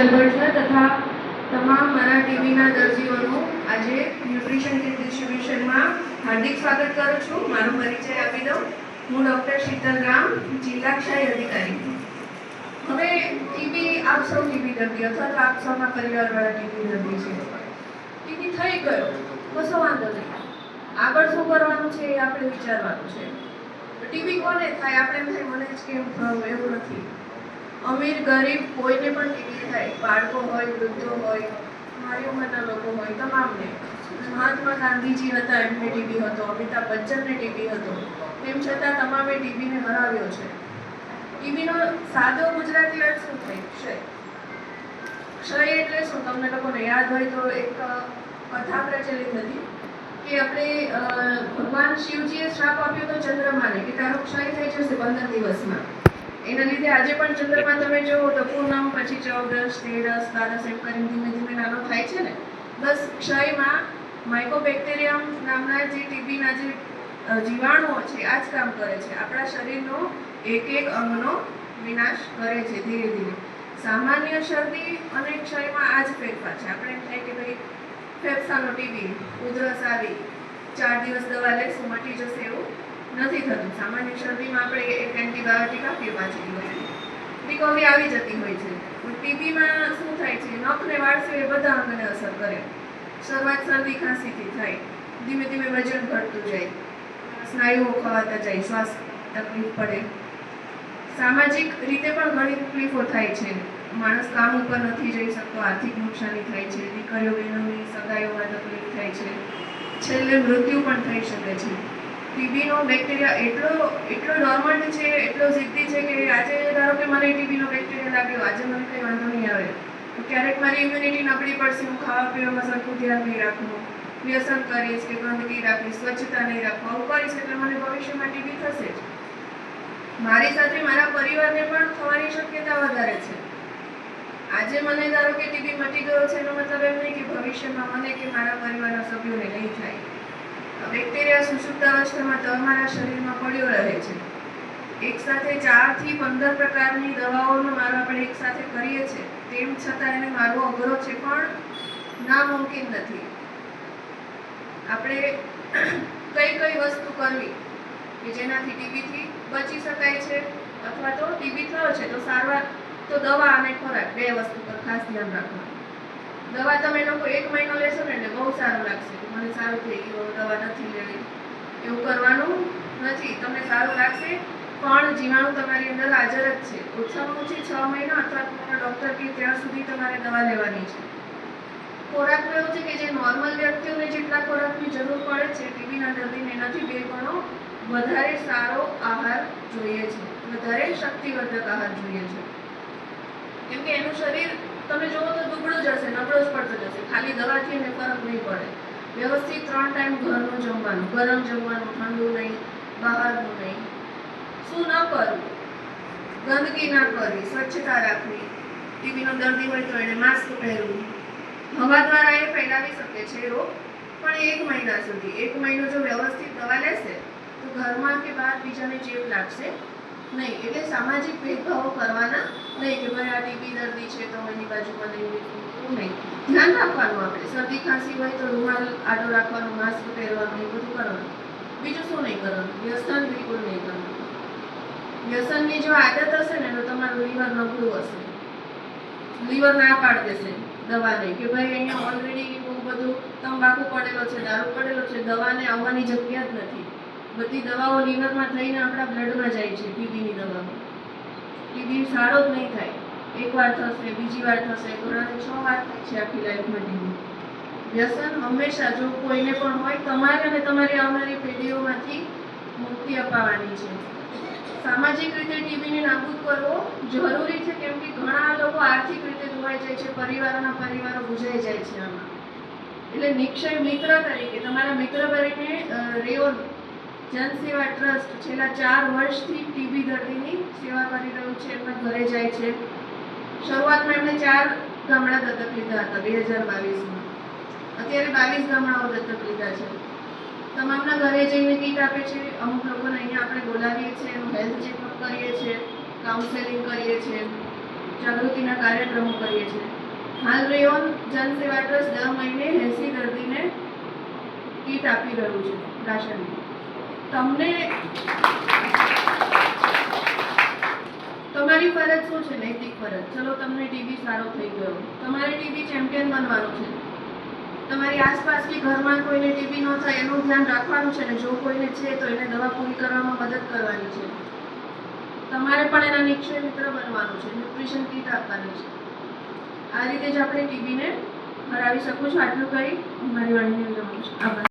ગરબડ છે તથા તમામ મારા ટીવીના દર્દીઓનું આજે ન્યુટ્રિશન કિટ ડિસ્ટ્રીબ્યુશનમાં હાર્દિક સ્વાગત કરું છું. મારો પરિચય આપી દઉં. હું ડૉક્ટર શીતલ રામ, જિલ્લા ક્ષય અધિકારી. હવે ટીબી આપ સૌ ટીબી દર્દી અથવા તો આપ સૌના પરિવારવાળા ટીબી દર્દી છે. ટીબી થઈ ગયો કશો વાંધો નહીં, આગળ શું કરવાનું છે એ આપણે વિચારવાનું છે. ટીબી કોને થાય? આપણે થાય મને જ કેમ થયું એવું નથી. અમીર ગરીબ કોઈને પણ ટીબી થાય, બાળકો હોય, વૃદ્ધો હોય, મારી ઉંમરના લોકો હોય, તમામને. મહાત્મા ગાંધીજી હતા એમને ટીબી હતો, અમિતાભ બચ્ચનને ટીબી હતો, તેમ છતાં તમામે ટીબીને હરાવ્યો છે. ટીબીનો સાદો ગુજરાતી અર્થ શું થાય? ક્ષય. ક્ષય એટલે શું? તમને લોકોને યાદ હોય તો એક કથા પ્રચલિત હતી કે આપણે ભગવાન શિવજીએ શ્રાપ આપ્યો તો ચંદ્રમાને કે તારો ક્ષય થઈ જશે 15 દિવસમાં. એના લીધે આજે પણ ચંદ્રમાં તમે જુઓ તો પૂનમ પછી 14, 13, 12 એમ કરીને ધીમે ધીમે નાનો થાય છે ને. બસ ક્ષયમાં માઇકોબેક્ટેરિયમ નામના જે ટીબીના જે જીવાણુઓ છે આ જ કામ કરે છે. આપણા શરીરનો એક એક અંગનો વિનાશ કરે છે ધીરે ધીરે. સામાન્ય શરદી અને ક્ષયમાં આ જ ફેરફાર છે. આપણે એમ થાય કે ભાઈ ફેફસાનો ટીબી, ઉધરસ આવી, 4 દિવસ દવા લેશું મટી જશે, એવું નથી થતું. સામાન્ય શરદીમાં આપણે એક એન્ટીબાયોટિક આપીએ 5 દિવસની, રિકવરી આવી જતી હોય છે. ટીબીમાં શું થાય છે? નખને વાળશે એ બધા અંગને અસર કરે. શરૂઆત શરદી ખાંસીથી થાય, ધીમે ધીમે વજન ઘટતું જાય, સ્નાયુઓ ખવાતા જાય, શ્વાસ તકલીફ પડે. સામાજિક રીતે પણ ઘણી તકલીફો થાય છે. માણસ કામ ઉપર નથી જઈ શકતો, આર્થિક નુકસાની થાય છે, દીકરીઓ બહેનોની સગાઈઓમાં તકલીફ થાય છે, છેલ્લે મૃત્યુ પણ થઈ શકે છે. ટીબીનો બેક્ટેરિયા એટલો ડોર્મન્ટ છે, એટલો જિદ્દી છે કે આજે ધારો કે મને ટીબીનો બેક્ટેરિયા લાગ્યો, આજે મને કંઈ વાંધો નહીં આવે, તો ક્યારેક મારી ઇમ્યુનિટી નબળી પડશે, હું ખાવા પીવામાં સરખું ધ્યાન નહીં રાખું, વ્યસન કરીશ કે ગંદકી રાખીશ, સ્વચ્છતા નહીં રાખું, આવું કરીશ એટલે મને ભવિષ્યમાં ટીબી થશે જ. મારી સાથે મારા પરિવારને પણ થવાની શક્યતા વધારે છે. આજે મને ધારો કે ટીબી મટી ગયો છે એનો મતલબ એમ નહીં કે ભવિષ્યમાં મને કે મારા પરિવારના સભ્યોને નહીં થાય. બેક્ટેરિયા સુષુપ્ત અવસ્થામાં તમારા શરીરમાં પડ્યો રહે છે. એક સાથે 4 થી 15 પ્રકારની દવાઓનો મારો આપણે એક સાથે કરીએ છીએ, તેમ છતાં એને મારવો અઘરો છે, પણ નામુમકિન નથી. આપણે કઈ વસ્તુ કરવી કે જેનાથી ટીબીથી બચી શકાય છે, અથવા તો ટીબી થયો છે તો સારવાર તો દવા અને ખોરાક 2 વસ્તુ પર ખાસ ધ્યાન રાખવાનું. દવા તમે લોકો 1 મહિનો લેશો ને એટલે બહુ સારું લાગશે, મને સારું થઈ ગયું, દવા નથી લેવી, એવું કરવાનું નથી. તમને સારું લાગશે પણ જીવાણુ તમારી અંદર હાજર જ છે. ઓછામાં ઓછી 6 મહિના અથવા તમારા ડૉક્ટર કહે ત્યાં સુધી તમારે દવા લેવાની છે. ખોરાકમાં એવું છે કે જે નોર્મલ વ્યક્તિઓને જેટલા ખોરાકની જરૂર પડે છે, ટીબીના દર્દીને એનાથી 2 ગણો વધારે સારો આહાર જોઈએ છે, વધારે શક્તિવર્ધક આહાર જોઈએ છે. કેમ કે એનું શરીર તમે જુઓ તો દુબળું જ હશે, નબળો જ પડતો જશે. ખાલી દવાથી એને ફરક નહીં પડે. વ્યવસ્થિત 3 ટાઈમ ઘરનું જમવાનું, ગરમ જમવાનું, ઠંડુ નહીં, બહારનું નહીં. શું ન કરવું? ગંદકી ના કરવી, સ્વચ્છતા રાખવી. ટીબીનો દર્દી હોય તો એને માસ્ક પહેરવું. હવા દ્વારા એ ફેલાવી શકે છે રોગ, પણ 1 મહિના સુધી. 1 મહિનો જો વ્યવસ્થિત દવા લેશે તો ઘરમાં કે બહાર બીજાને ચેપ લાગશે નહીં. એટલે સામાજિક ભેદભાવો કરવાના નહીં કે ભાઈ આ ટીબી દર્દી છે તો એની બાજુમાં નહીં. ધ્યાન રાખવાનું. આપણે શરદી ખાંસી હોય તો રૂમાલ આડો રાખવાનો, માસ્ક પહેરવાનું, એ બધું કરવાનું. બીજું શું નહીં કરવાનું? વ્યસન બિલકુલ નહીં કરવાનું. વ્યસનની જો આદત હશે ને તો તમારું લીવર નબળું હશે. લીવર ના પાડી દેશે દવાને કે ભાઈ અહીંયા ઓલરેડી બહુ બધું તંબાકુ પડેલો છે, દારૂ પડેલો છે, દવાને આવવાની જગ્યા જ નથી. બધી દવાઓ લીવરમાં થઈને આપણા બ્લડમાં જાય છે. ટીબીની દવામાં ટીબી સારો જ નહીં થાય. 1 વાર થશે, બીજી વાર થશે, ઘણાને 6 વાર થાય છે આખી લાઈફમાં ટીબી. વ્યસન હંમેશા જો કોઈને પણ હોય, તમારે અને તમારી આવનારી પેઢીઓમાંથી મુક્તિ અપાવવાની છે. સામાજિક રીતે ટીબીને નાબૂદ કરવો જરૂરી છે, કેમ કે ઘણા લોકો આર્થિક રીતે ધોવાઈ જાય છે, પરિવારો બુજાઈ જાય છે આમાં. એટલે નિક્ષય મિત્ર તરીકે તમારા મિત્ર તરીકે રેઓન જનસેવા ટ્રસ્ટ છેલ્લા 4 વર્ષથી ટીબી દર્દીની સેવા કરી રહ્યું છે. એમના ઘરે જાય છે. શરૂઆતમાં એમણે 4 ગામડા દત્તક લીધા હતા 2022માં. અત્યારે 22 ગામડાઓ દત્તક લીધા છે. તમામના ઘરે જઈને કીટ આપે છે. અમુક લોકોને અહીંયા આપણે બોલાવીએ છીએ, એનું હેલ્થ ચેકઅપ કરીએ છીએ, કાઉન્સેલિંગ કરીએ છીએ. જાગૃતિના કાર્યક્રમો કરીએ છીએ. હાલ રેયોન જનસેવા ટ્રસ્ટ દર મહિને 80 દર્દીને કીટ આપી રહ્યું છે રાશનની. તમને તમારી ફરજ શું છે? નૈતિક ફરજ. ચલો તમને ટીબી સારો થઈ ગયો, તમારે ટીબી ચેમ્પિયન બનવાનું છે. તમારી આસપાસ કે ઘરમાં કોઈને ટીબી ન થાય એનું ધ્યાન રાખવાનું છે ને જો કોઈને છે તો એને દવા પૂરી કરવામાં મદદ કરવાની છે. તમારે પણ એના નિક્ષય મિત્ર બનવાનું છે, ન્યુટ્રિશન કીટ આપવાની છે. આ રીતે જ આપણે ટીબીને હરાવી શકું છું. આટલું કરી મારી વાણીને વિરામ આપું છું. આભાર.